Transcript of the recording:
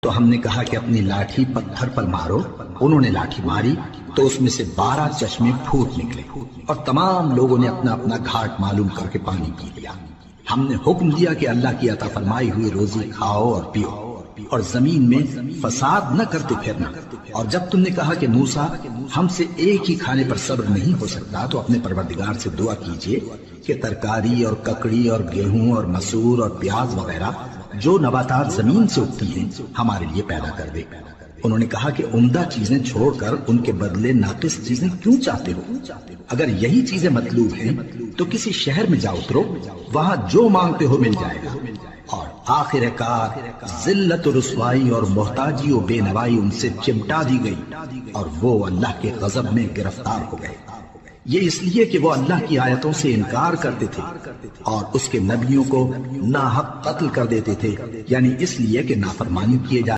تو ہم نے کہا کہ اپنی لاٹھی پتھر پر مارو۔ انہوں نے لاٹھی ماری تو اس میں سے 12 چشمے پھوٹ نکلے اور تمام لوگوں نے اپنا اپنا گھاٹ معلوم کر کے پانی پی لیا۔ ہم نے حکم دیا کہ اللہ کی عطا فرمائی ہوئی روزی کھاؤ اور پیو اور زمین میں فساد نہ کرتے پھرنا۔ اور جب تم نے کہا کہ موسیٰ ہم سے ایک ہی کھانے پر صبر نہیں ہو سکتا تو اپنے پروردگار سے دعا کیجئے کہ ترکاری اور ککڑی اور گیہوں اور مسور اور پیاز وغیرہ جو نباتات زمین سے اگتی ہیں ہمارے لیے پیدا کر دے۔ انہوں نے کہا کہ عمدہ چیزیں چھوڑ کر ان کے بدلے ناقص چیزیں کیوں چاہتے ہو؟ اگر یہی چیزیں مطلوب ہیں تو کسی شہر میں جا اترو، وہاں جو مانگتے ہو مل جائے گا۔ اور آخر کار ذلت و رسوائی اور محتاجی و بے نوائی ان سے چمٹا دی گئی اور وہ اللہ کے غضب میں گرفتار ہو گئے۔ یہ اس لیے کہ وہ اللہ کی آیتوں سے انکار کرتے تھے اور اس کے نبیوں کو ناحق قتل کر دیتے تھے، یعنی اس لیے کہ نافرمانی کیے جا